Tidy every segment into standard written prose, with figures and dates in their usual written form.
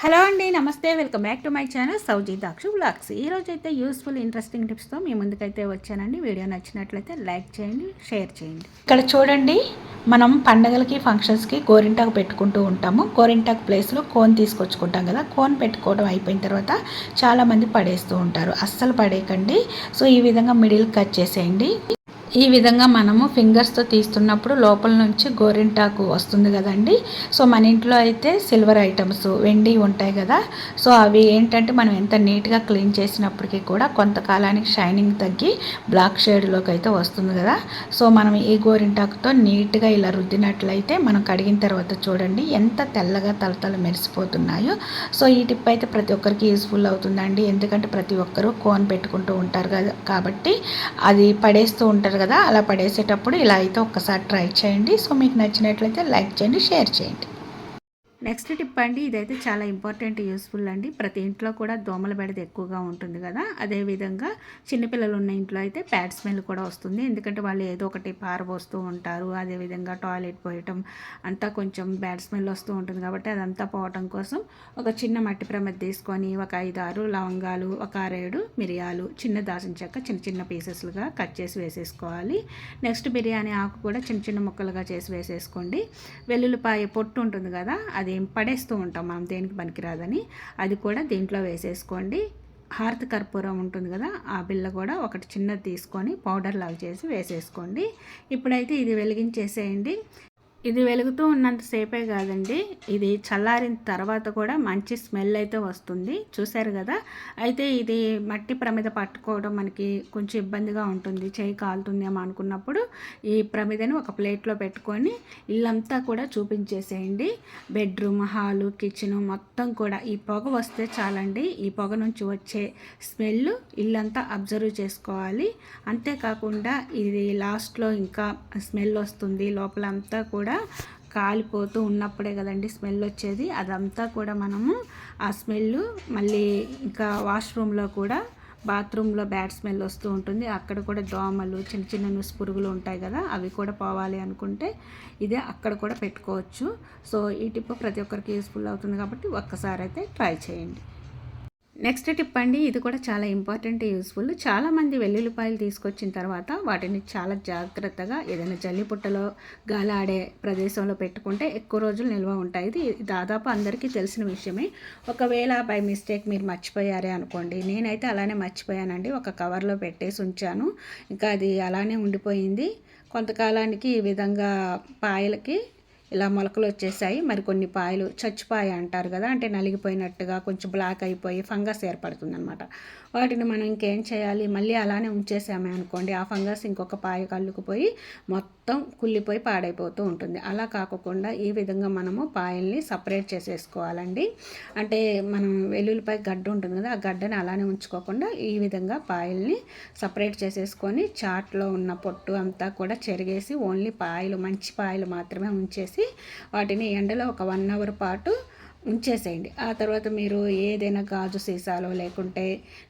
Hello అండి, నమస్తే. Welcome back to my channel Sauji Dakshu vlogs. ఈరోజు అయితే యూస్ఫుల్ ఇంట్రెస్టింగ్ టిప్స్తో మీ ముందుకైతే వచ్చానండి. వీడియో నచ్చినట్లయితే లైక్ చేయండి, షేర్ చేయండి. ఇక్కడ చూడండి, మనం పండగలకి ఫంక్షన్స్కి గోరింటాకు పెట్టుకుంటూ ఉంటాము. గోరింటాకు ప్లేస్లో కోన్ తీసుకొచ్చుకుంటాం కదా. కోన్ పెట్టుకోవడం అయిపోయిన తర్వాత చాలామంది పడేస్తూ ఉంటారు. అస్సలు పడేయకండి. సో ఈ విధంగా మిడిల్ కట్ చేసేయండి. ఈ విధంగా మనము ఫింగర్స్తో తీస్తున్నప్పుడు లోపల నుంచి గోరింటాకు వస్తుంది కదండి. సో మన ఇంట్లో అయితే సిల్వర్ ఐటమ్స్ వెండి ఉంటాయి కదా. సో అవి ఏంటంటే మనం ఎంత నీట్గా క్లీన్ చేసినప్పటికీ కూడా కొంతకాలానికి షైనింగ్ తగ్గి బ్లాక్ షేడ్లోకి అయితే వస్తుంది కదా. సో మనం ఈ గోరింటాకుతో నీట్గా ఇలా రుద్దినట్లయితే మనం కడిగిన తర్వాత చూడండి ఎంత తెల్లగా తలతల మెరిసిపోతున్నాయో. సో ఈ టిప్ అయితే ప్రతి ఒక్కరికి యూస్ఫుల్ అవుతుందండి. ఎందుకంటే ప్రతి ఒక్కరూ కోన్ పెట్టుకుంటూ ఉంటారు కదా, కాబట్టి అది పడేస్తూ ఉంటారు కదా. అలా పడేసేటప్పుడు ఇలా అయితే ఒక్కసారి ట్రై చేయండి. సో మీకు నచ్చినట్లయితే లైక్ చేయండి, షేర్ చేయండి. నెక్స్ట్ టిప్ అండి, ఇదైతే చాలా ఇంపార్టెంట్, యూస్ఫుల్ అండి. ప్రతి ఇంట్లో కూడా దోమల బెడద ఎక్కువగా ఉంటుంది కదా. అదేవిధంగా చిన్నపిల్లలు ఉన్న ఇంట్లో అయితే ప్యాడ్ స్మెల్ కూడా వస్తుంది. ఎందుకంటే వాళ్ళు ఏదో ఒకటి పారబోస్తూ ఉంటారు. అదేవిధంగా టాయిలెట్ పోయటం అంతా కొంచెం బ్యాడ్ స్మెల్ వస్తూ ఉంటుంది కాబట్టి అదంతా పోవటం కోసం ఒక చిన్న మట్టి ప్రమిద తీసుకొని ఒక 5-6 లవంగాలు, ఒక 6-7 మిరియాలు, చిన్న దాల్చిన చెక్క చిన్న చిన్న పీసెస్లుగా కట్ చేసి వేసేసుకోవాలి. నెక్స్ట్ బిర్యానీ ఆకు కూడా చిన్న చిన్న ముక్కలుగా చేసి వేసేసుకోండి. వెల్లుల్లిపాయ పొట్టు ఉంటుంది కదా, అది పడేస్తూ ఉంటాం మనం దేనికి పనికిరాదని, అది కూడా దీంట్లో వేసేసుకోండి. హారతి కర్పూరం ఉంటుంది కదా, ఆ బిళ్ళ కూడా ఒకటి చిన్నది తీసుకొని పౌడర్ లాగా చేసి వేసేసుకోండి. ఇప్పుడైతే ఇది వెలిగించేసేయండి. ఇది వెలుగుతూ ఉన్నంతసేపే కాదండి, ఇది చల్లారిన తర్వాత కూడా మంచి స్మెల్ అయితే వస్తుంది. చూసారు కదా. అయితే ఇది మట్టి ప్రమిద పట్టుకోవడం మనకి కొంచెం ఇబ్బందిగా ఉంటుంది, చేయి కాలుతుందేమో అనుకున్నప్పుడు ఈ ప్రమిదని ఒక ప్లేట్లో పెట్టుకొని ఇల్లంతా కూడా చూపించేసేయండి. బెడ్రూమ్, హాలు, కిచెన్ మొత్తం కూడా ఈ పొగ వస్తే చాలండి. ఈ పొగ నుంచి వచ్చే స్మెల్ ఇల్లంతా అబ్జర్వ్ చేసుకోవాలి. అంతేకాకుండా ఇది లాస్ట్లో ఇంకా స్మెల్ వస్తుంది. లోపలంతా కూడా కాలిపోతూ ఉన్నప్పుడే కదండి స్మెల్ వచ్చేది. అదంతా కూడా మనము ఆ స్మెల్ మళ్ళీ ఇంకా వాష్రూమ్లో కూడా, బాత్రూంలో బ్యాడ్ స్మెల్ వస్తూ ఉంటుంది. అక్కడ కూడా దోమలు, చిన్న చిన్న నుసు పురుగులు ఉంటాయి కదా, అవి కూడా పోవాలి అనుకుంటే ఇదే అక్కడ కూడా పెట్టుకోవచ్చు. సో ఈ టిప్ ప్రతి ఒక్కరికి యూస్ఫుల్ అవుతుంది కాబట్టి ఒక్కసారి అయితే ట్రై చేయండి. నెక్స్ట్ టిప్ అండి, ఇది కూడా చాలా ఇంపార్టెంట్, యూస్ఫుల్. చాలామంది వెల్లుల్లిపాయలు తీసుకొచ్చిన తర్వాత వాటిని చాలా జాగ్రత్తగా ఏదైనా జల్లిపుట్టలో గాలాడే ప్రదేశంలో పెట్టుకుంటే ఎక్కువ రోజులు నిల్వ ఉంటాయి. ఇది దాదాపు అందరికీ తెలిసిన విషయమే. ఒకవేళ బై మిస్టేక్ మీరు మర్చిపోయారే అనుకోండి, నేనైతే అలానే మర్చిపోయానండి. ఒక కవర్లో పెట్టేసి ఉంచాను, ఇంకా అది అలానే ఉండిపోయింది. కొంతకాలానికి ఈ విధంగా పాయలకి ఇలా మొలకలు వచ్చేసాయి. మరి కొన్ని పాయలు చచ్చిపాయ అంటారు కదా, అంటే నలిగిపోయినట్టుగా కొంచెం బ్లాక్ అయిపోయి ఫంగస్ ఏర్పడుతుంది అనమాట. వాటిని మనం ఇంకేం చేయాలి, మళ్ళీ అలానే ఉంచేసామే అనుకోండి, ఆ ఫంగస్ ఇంకొక పాయ కల్లుకుపోయి మొత్తం కుళ్ళిపోయి పాడైపోతూ ఉంటుంది. అలా కాకుండా ఈ విధంగా మనము పాయల్ని సపరేట్ చేసేసుకోవాలండి. అంటే మనం వెల్లుల్లిపాయ గడ్డ ఉంటుంది కదా, ఆ గడ్డని అలానే ఉంచుకోకుండా ఈ విధంగా పాయల్ని సపరేట్ చేసేసుకొని చాట్లో ఉన్న పొట్టు అంతా కూడా చెరిగేసి ఓన్లీ పాయలు, మంచి పాయలు మాత్రమే ఉంచేసి వాటిని ఎండలో ఒక 1 అవర్ పాటు ఉంచేసేయండి. ఆ తర్వాత మీరు ఏదైనా గాజు సీసాలో లేకుంటే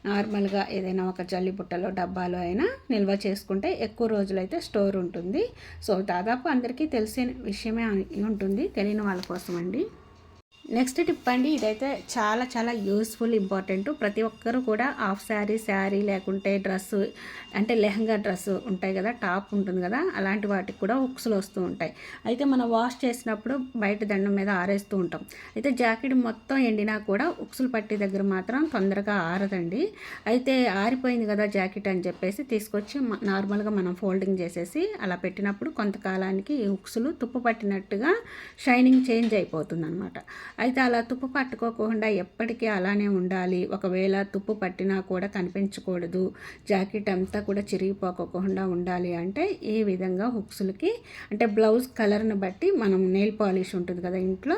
నార్మల్గా ఏదైనా ఒక జల్లిబుట్టలో, డబ్బాలో అయినా నిల్వ చేసుకుంటే ఎక్కువ రోజులైతే స్టోర్ ఉంటుంది. సో దాదాపు అందరికీ తెలిసిన విషయమే ఉంటుంది, తెలియని వాళ్ళ కోసం అండి. నెక్స్ట్ టిప్ అండి, ఇదైతే చాలా చాలా యూస్ఫుల్, ఇంపార్టెంట్. ప్రతి ఒక్కరు కూడా హాఫ్ శారీ లేకుంటే డ్రెస్సు, అంటే లెహంగా డ్రెస్సు ఉంటాయి కదా, టాప్ ఉంటుంది కదా, అలాంటి వాటికి కూడా హుక్స్లు వస్తూ ఉంటాయి. అయితే మనం వాష్ చేసినప్పుడు బయట దండం మీద ఆరేస్తూ ఉంటాం. అయితే జాకెట్ మొత్తం ఎండినా కూడా హుక్స్లు పట్టి దగ్గర మాత్రం తొందరగా ఆరదండి. అయితే ఆరిపోయింది కదా జాకెట్ అని చెప్పేసి తీసుకొచ్చి నార్మల్గా మనం ఫోల్డింగ్ చేసేసి అలా పెట్టినప్పుడు కొంతకాలానికి ఈ హుక్స్లు తుప్పు పట్టినట్టుగా షైనింగ్ చేంజ్ అయిపోతుంది అనమాట. అయితే అలా తుప్పు పట్టుకోకుండా ఎప్పటికీ అలానే ఉండాలి. ఒకవేళ తుప్పు పట్టినా కూడా కనిపించకూడదు, జాకెట్ అంతా కూడా చిరిగిపోకుండా ఉండాలి అంటే ఈ విధంగా హుక్స్లకి, అంటే బ్లౌజ్ కలర్ని బట్టి మనం నెయిల్ పాలిష్ ఉంటుంది కదా ఇంట్లో,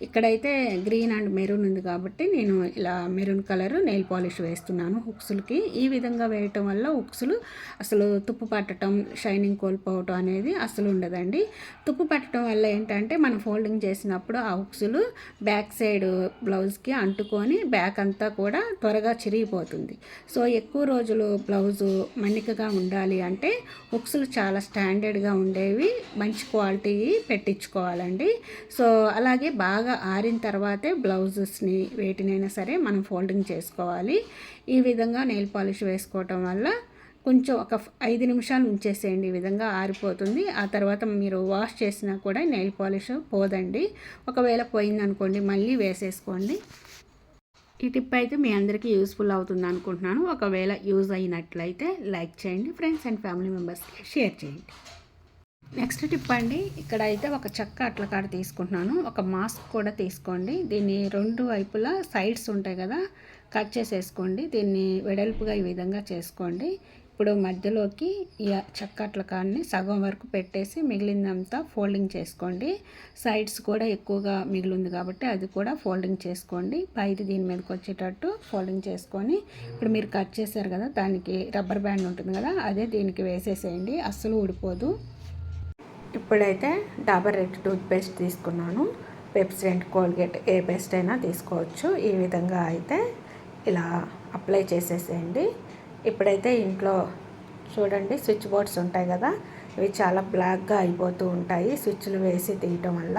ఇక్కడైతే గ్రీన్ అండ్ మెరూన్ ఉంది కాబట్టి నేను ఇలా మెరూన్ కలర్ నెయిల్ పాలిష్ వేస్తున్నాను హుక్స్లకి. ఈ విధంగా వేయటం వల్ల హుక్స్లు అసలు తుప్పు పట్టడం, షైనింగ్ కోల్పోవటం అనేది అసలు ఉండదండి. తుప్పు పట్టడం వల్ల ఏంటంటే మనం ఫోల్డింగ్ చేసినప్పుడు ఆ హుక్స్లు బ్యాక్ సైడ్ బ్లౌజ్కి అంటుకొని బ్యాక్ అంతా కూడా త్వరగా చిరిగిపోతుంది. సో ఎక్కువ రోజులు బ్లౌజు మన్నికగా ఉండాలి అంటే హుక్స్లు చాలా స్టాండర్డ్గా ఉండేవి మంచి క్వాలిటీ పెట్టించుకోవాలండి. సో అలాగే బాగా ఆరిన తర్వాతే బ్లౌజెస్ని వేటినైనా సరే మనం ఫోల్డింగ్ చేసుకోవాలి. ఈ విధంగా నెయిల్ పాలిష్ వేసుకోవటం వల్ల కొంచెం ఒక 5 నిమిషాలు ఉంచేసేయండి. ఈ విధంగా ఆరిపోతుంది. ఆ తర్వాత మీరు వాష్ చేసినా కూడా నెయిల్ పాలిష్ పోదండి. ఒకవేళ పోయిందనుకోండి మళ్ళీ వేసేసుకోండి. ఈ టిప్ అయితే మీ అందరికీ యూస్ఫుల్ అవుతుంది అనుకుంటున్నాను. ఒకవేళ యూజ్ అయినట్లయితే లైక్ చేయండి, ఫ్రెండ్స్ అండ్ ఫ్యామిలీ మెంబర్స్కి షేర్ చేయండి. నెక్స్ట్ టిప్ అండి, ఇక్కడ అయితే ఒక చెక్క అట్లకాడ తీసుకుంటున్నాను. ఒక మాస్క్ కూడా తీసుకోండి. దీన్ని 2 వైపులా సైడ్స్ ఉంటాయి కదా, కట్ చేసేసుకోండి. దీన్ని వెడల్పుగా ఈ విధంగా చేసుకోండి. ఇప్పుడు మధ్యలోకి ఈ చెక్క అట్లకాన్ని సగం వరకు పెట్టేసి మిగిలిందంతా ఫోల్డింగ్ చేసుకోండి. సైడ్స్ కూడా ఎక్కువగా మిగిలింది కాబట్టి అది కూడా ఫోల్డింగ్ చేసుకోండి. పైది దీని మీదకి వచ్చేటట్టు ఫోల్డింగ్ చేసుకొని ఇప్పుడు మీరు కట్ చేశారు కదా, దానికి రబ్బర్ బ్యాండ్ ఉంటుంది కదా, అదే దీనికి వేసేసేయండి. అస్సలు ఊడిపోదు. ఇప్పుడైతే డాబర్ రెడ్ టూత్ పేస్ట్ తీసుకున్నాను. పెప్సోడెంట్, కోల్గేట్ ఏ పేస్ట్ అయినా తీసుకోవచ్చు. ఈ విధంగా అయితే ఇలా అప్లై చేసేసేయండి. ఇప్పుడైతే ఇంట్లో చూడండి స్విచ్ బోర్డ్స్ ఉంటాయి కదా, ఇవి చాలా బ్లాక్గా అయిపోతూ ఉంటాయి స్విచ్లు వేసి తీయటం వల్ల.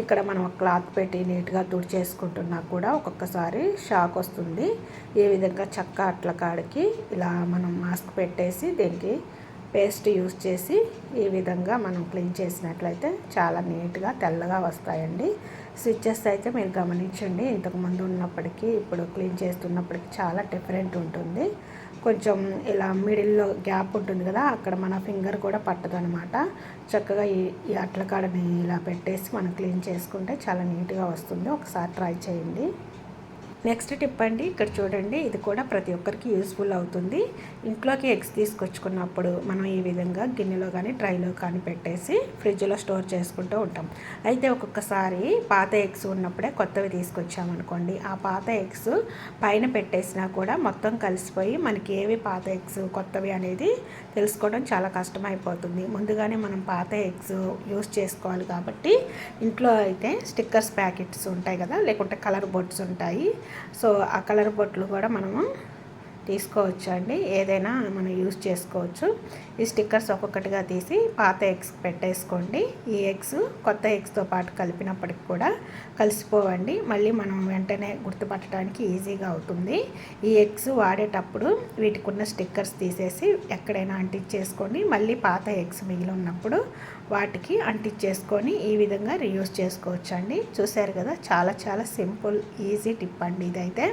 ఇక్కడ మనం క్లాత్ పెట్టి నీట్గా తుడిచేసుకుంటున్నా కూడా ఒక్కొక్కసారి షాక్ వస్తుంది. ఈ విధంగా చెక్క అట్ల కాడికి ఇలా మనం మాస్క్ పెట్టేసి దీనికి పేస్ట్ యూస్ చేసి ఈ విధంగా మనం క్లీన్ చేసినట్లయితే చాలా నీట్గా తెల్లగా వస్తాయండి. స్విచ్చెస్ అయితే మీరు గమనించండి, ఇంతకుముందు ఉన్నప్పటికీ ఇప్పుడు క్లీన్ చేస్తున్నప్పటికీ చాలా డిఫరెంట్ ఉంటుంది. కొంచెం ఇలా మిడిల్లో గ్యాప్ ఉంటుంది కదా, అక్కడ మన ఫింగర్ కూడా పట్టదనమాట. చక్కగా ఈ అట్లకాడని ఇలా పెట్టేసి మనం క్లీన్ చేసుకుంటే చాలా నీట్గా వస్తుంది. ఒకసారి ట్రై చేయండి. నెక్స్ట్ టిప్ అండి, ఇక్కడ చూడండి, ఇది కూడా ప్రతి ఒక్కరికి యూస్ఫుల్ అవుతుంది. ఇంట్లోకి ఎగ్స్ తీసుకొచ్చుకున్నప్పుడు మనం ఈ విధంగా గిన్నెలో కానీ ట్రైలో కానీ పెట్టేసి ఫ్రిడ్జ్లో స్టోర్ చేసుకుంటూ ఉంటాం. అయితే ఒక్కొక్కసారి పాత ఎగ్స్ ఉన్నప్పుడే కొత్తవి తీసుకొచ్చామనుకోండి, ఆ పాత ఎగ్స్ పైన పెట్టేసినా కూడా మొత్తం కలిసిపోయి మనకి ఏవి పాత ఎగ్స్ కొత్తవి అనేది తెలుసుకోవడం చాలా కష్టమైపోతుంది. ముందుగానే మనం పాత ఎగ్స్ యూస్ చేసుకోవాలి కాబట్టి ఇంట్లో అయితే స్టిక్కర్స్ ప్యాకెట్స్ ఉంటాయి కదా, లేకుంటే కలర్ బోర్డ్స్ ఉంటాయి. సో ఆ కలర్ బొట్లు కూడా మనము తీసుకోవచ్చు అండి, ఏదైనా మనం యూజ్ చేసుకోవచ్చు. ఈ స్టిక్కర్స్ ఒక్కొక్కటిగా తీసి పాత ఎగ్స్ పెట్టేసుకోండి. ఈ ఎగ్స్ కొత్త ఎగ్స్తో పాటు కలిపినప్పటికి కూడా కలిసిపోవండి, మళ్ళీ మనం వెంటనే గుర్తుపట్టడానికి ఈజీగా అవుతుంది. ఈ ఎగ్స్ వాడేటప్పుడు వీటికి ఉన్న స్టిక్కర్స్ తీసేసి ఎక్కడైనా అంటించేసుకోండి. మళ్ళీ పాత ఎగ్స్ మిగిలి ఉన్నప్పుడు వాటికి అంటించేసుకొని ఈ విధంగా రీయూజ్ చేసుకోవచ్చు అండి. చూసారు కదా, చాలా చాలా సింపుల్ ఈజీ టిప్ అండి. ఇదైతే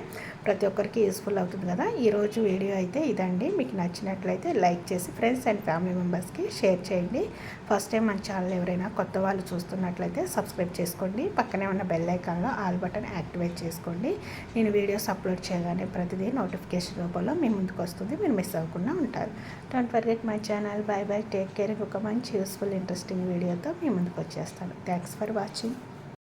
ప్రతి ఒక్కరికి యూస్ఫుల్ అవుతుంది కదా. ఈరోజు వీడియో అయితే ఇదండి. మీకు నచ్చినట్లయితే లైక్ చేసి ఫ్రెండ్స్ అండ్ ఫ్యామిలీ మెంబర్స్కి షేర్ చేయండి. ఫస్ట్ టైం మన ఛానల్ ఎవరైనా కొత్త వాళ్ళు చూస్తున్నట్లయితే సబ్స్క్రైబ్ చేసుకోండి. పక్కనే ఉన్న బెల్ ఐకాన్లో ఆల్ బటన్ యాక్టివేట్ చేసుకోండి. నేను వీడియోస్ అప్లోడ్ చేయగానే ప్రతిదీ నోటిఫికేషన్ రూపంలో మీ ముందుకు వస్తుంది, మీరు మిస్ అవ్వకుండా ఉంటారు. Don't forget my channel. By by, take care. ఒక మంచి యూస్ఫుల్ ఇంట్రెస్టింగ్ వీడియోతో మీ ముందుకు వచ్చేస్తాను. Thanks for watching.